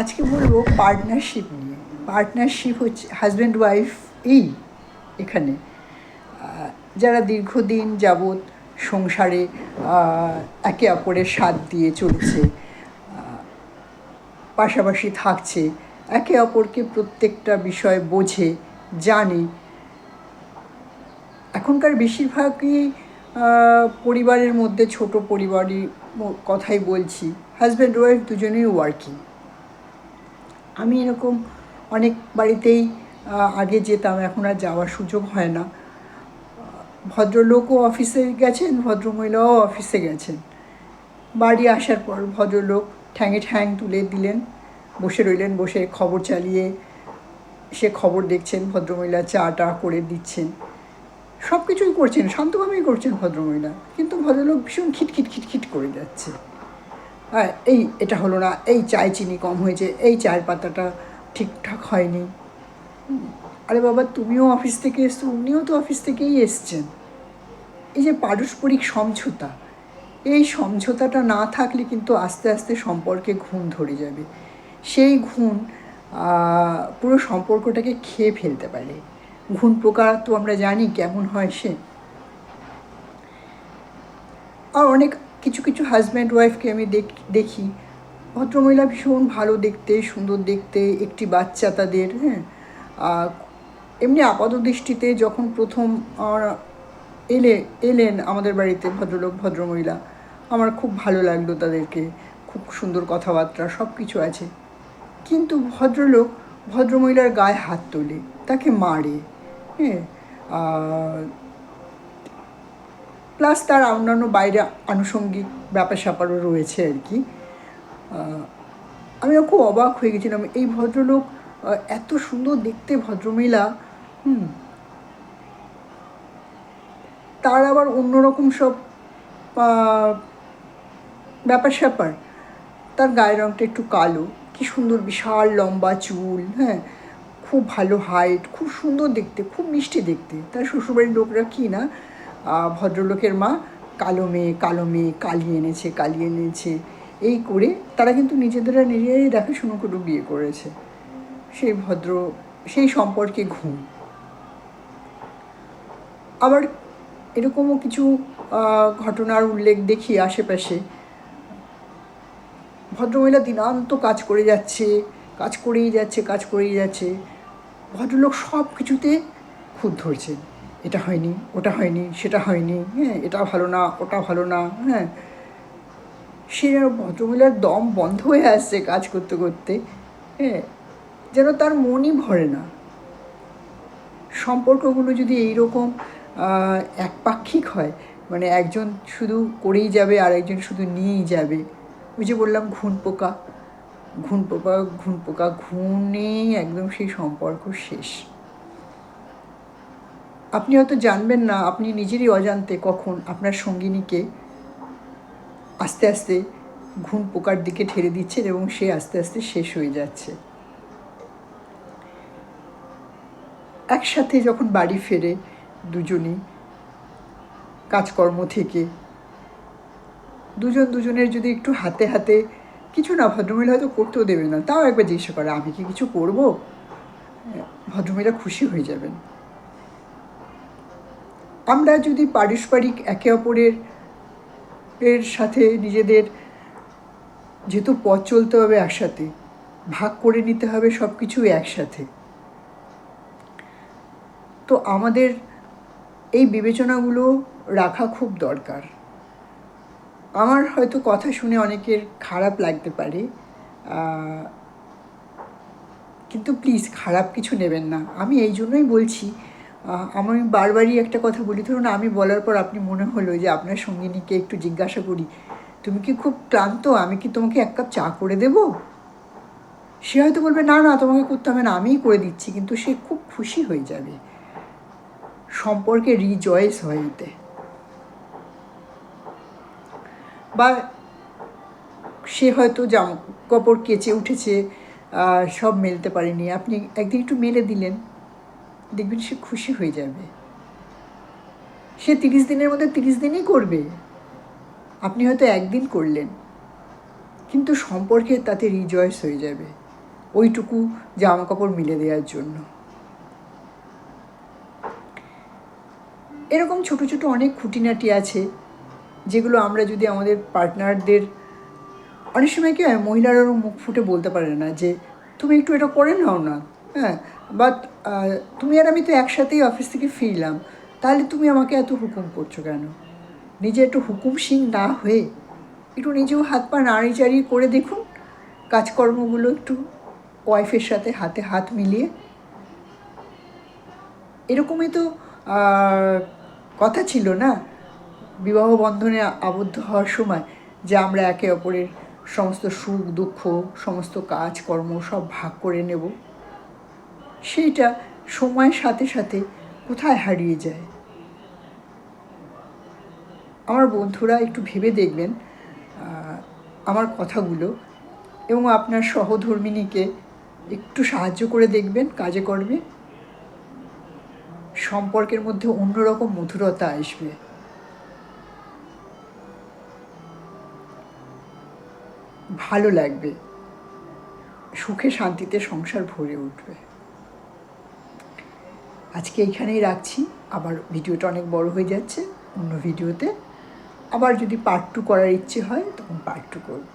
আজকে বলবো পার্টনারশিপ নিয়ে। পার্টনারশিপ হচ্ছে হাজব্যান্ড ওয়াইফ এই এখানে যারা দীর্ঘদিন যাবৎ সংসারে একে অপরের সাথ দিয়ে চলছে, পাশাপাশি থাকছে, একে অপরকে প্রত্যেকটা বিষয় বোঝে, জানে। এখনকার বেশিরভাগই পরিবারের মধ্যে, ছোট পরিবারের কথাই বলছি, হাজব্যান্ড ওয়াইফ দুজনেই ওয়ার্কিং। আমি এরকম অনেক বাড়িতেই আগে যেতাম, এখন আর যাওয়ার সুযোগ হয় না। ভদ্রলোকও অফিসে গেছেন, ভদ্রমহিলাও অফিসে গেছেন। বাড়ি আসার পর ভদ্রলোক ঠ্যাঙে ঠ্যাং তুলে দিলেন, বসে রইলেন, বসে খবর চালিয়ে সে খবর দেখছেন, ভদ্রমহিলা চা টা করে দিচ্ছেন, সব কিছুই করছেন, শান্তভাবেই করছেন ভদ্রমহিলা, কিন্তু ভদ্রলোক ভীষণ খিটখিট খিটখিট করে যাচ্ছে। হ্যাঁ, এটা হলো না, এই চায়ে চিনি কম হয়েছে, এই চায়ের পাতাটা ঠিকঠাক হয়নি। আরে বাবা, তুমিও অফিস থেকে এসছো, উনিও তো অফিস থেকেই এসছেন। এই যে পারস্পরিক সমঝোতা, এই সমঝোতাটা না থাকলে কিন্তু আস্তে আস্তে সম্পর্কে ঘুণ ধরে যাবে। সেই ঘুণ পুরো সম্পর্কটাকে খেয়ে ফেলতে পারে। ঘুণ পোকা তো আমরা জানি কেমন হয় সে। আর অনেক কিছু কিছু হাজব্যান্ড ওয়াইফকে আমি দেখি, ভদ্রমহিলা ভীষণ ভালো দেখতে, সুন্দর দেখতে, একটি বাচ্চা তাদের। হ্যাঁ, এমনি আপাত দৃষ্টিতে যখন প্রথম এলেন আমাদের বাড়িতে ভদ্রলোক ভদ্রমহিলা, আমার খুব ভালো লাগলো তাদেরকে, খুব সুন্দর কথাবার্তা, সব কিছু আছে। কিন্তু ভদ্রমহিলার গায়ে হাত তোলে, তাকে মারে। হ্যাঁ, প্লাস তার অন্যান্য বাইরে আনুষঙ্গিক ব্যাপার স্যাপারও রয়েছে আর কি। আমি খুব অবাক হয়ে গেছিলাম, এই ভদ্রলোক এত সুন্দর দেখতে ভদ্রমহিলা, তার আবার অন্যরকম সব ব্যাপার স্যাপার। তার গায়ের রঙটা একটু কালো, কি সুন্দর বিশাল লম্বা চুল, হ্যাঁ, খুব ভালো হাইট, খুব সুন্দর দেখতে, খুব মিষ্টি দেখতে। তার শ্বশুরবাড়ির লোকরা কি না, ভদ্রলোকের মা কালো মেয়ে কালিয়ে এনেছে এই করে তারা কিন্তু নিজেরাই দেখাশুনো করে বিয়ে করেছে। সেই সম্পর্কে ঘুম। আবার এরকমও কিছু ঘটনার উল্লেখ দেখি আশেপাশে। ভদ্রমহিলা দিনান্ত কাজ করেই যাচ্ছে। ভদ্রলোক সব কিছুতে খুঁত ধরছেন, এটা হয়নি, ওটা হয়নি, সেটা হয়নি, হ্যাঁ, এটা ভালো না, ওটা ভালো না। হ্যাঁ, সে ভদ্রমহিলার দম বন্ধ হয়ে আসছে কাজ করতে করতে। হ্যাঁ, যেন তার মনই ভরে না। সম্পর্কগুলো যদি এইরকম একপাক্ষিক হয়, মানে একজন শুধু করেই যাবে আর একজন শুধু নিয়েই যাবে, ওই যে বললাম ঘুণ পোকা ঘুণেই একদম সেই সম্পর্ক শেষ। আপনি হয়তো জানবেন না, আপনি নিজেরই অজান্তে কখন আপনার সঙ্গিনীকে আস্তে আস্তে ঘুণ পোকার দিকে ঠেলে দিচ্ছেন এবং সে আস্তে আস্তে শেষ হয়ে যাচ্ছে। একসাথে যখন বাড়ি ফেরে দুজনই কাজকর্ম থেকে, দুজনের যদি একটু হাতে হাতে কিছু না, ভদ্রমহিলা হয়তো করতেও দেবে না, তাও একবার জিজ্ঞাসা করে, আমি কি কিছু করবো? ভদ্রমহিলা খুশি হয়ে যাবেন। আমরা যদি পারস্পরিক একে অপরের সাথে নিজেদের, যেহেতু পথ চলতে হবে একসাথে, ভাগ করে নিতে হবে সব কিছু একসাথে, তো আমাদের এই বিবেচনাগুলো রাখা খুব দরকার। আমার হয়তো কথা শুনে অনেকের খারাপ লাগতে পারে, কিন্তু প্লিজ খারাপ কিছু নেবেন না। আমি এই জন্যই বলছি, আমি বারবারই একটা কথা বলি, ধরুন আমি বলার পর আপনি মনে হলো যে আপনার সঙ্গিনীকে একটু জিজ্ঞাসা করি, তুমি কি খুব ক্লান্ত, আমি কি তোমাকে এক কাপ চা করে দেব? সে হয়তো বলবে, না না, তোমাকে করতে হবে না, আমিই করে দিচ্ছি, কিন্তু সে খুব খুশি হয়ে যাবে, সম্পর্কে রিজয়েস হয় এতে। বা সে হয়তো জামা কাপড় কেচে উঠেছে, সব মেলতে পারেনি, আপনি একদিন একটু মেলে দিলেন, দেখবেন সে খুশি হয়ে যাবে। সে 30 দিনের মধ্যে 30 দিনই করবে, আপনি হয়তো একদিন করলেন, কিন্তু সম্পর্কে তাতে রিজয়েস হয়ে যাবে। ওইটুকু জামা কাপড় মিলে দেওয়ার জন্য। এরকম ছোটো ছোটো অনেক খুঁটিনাটি আছে যেগুলো আমরা যদি আমাদের পার্টনারদের, অনেক সময় কী হয় মহিলারাও মুখ ফুটে বলতে পারে না যে তুমি একটু এটা করে নাও না, হ্যাঁ, বাট তুমি আর আমি তো একসাথেই অফিস থেকে ফিরলাম, তাহলে তুমি আমাকে এত হুকুম করছো কেন? নিজে একটু হুকুমশীল না হয়ে একটু নিজেও হাত পা নাড়ি চাড়িয়ে করে দেখুন কাজকর্মগুলো, একটু ওয়াইফের সাথে হাতে হাত মিলিয়ে। এরকমই তো কথা ছিল না বিবাহ বন্ধনে আবদ্ধ হওয়ার সময়, যে আমরা একে অপরের সমস্ত সুখ দুঃখ সমস্ত কাজকর্ম সব ভাগ করে নেব। সেইটা সময়ের সাথে সাথে কোথায় হারিয়ে যায়। আমার বন্ধুরা একটু ভেবে দেখবেন আমার কথাগুলো, এবং আপনার সহধর্মিণীকে একটু সাহায্য করে দেখবেন কাজে কর্মে। সম্পর্কের মধ্যে অন্যরকম মধুরতা আসবে। ভালো লাগবে, সুখে শান্তিতে সংসার ভরে উঠবে। আজকে এইখানেই রাখছি, আবার ভিডিওটা অনেক বড় হয়ে যাচ্ছে। অন্য ভিডিওতে আবার যদি পার্ট 2 করার ইচ্ছে হয় তখন পার্ট 2 করব।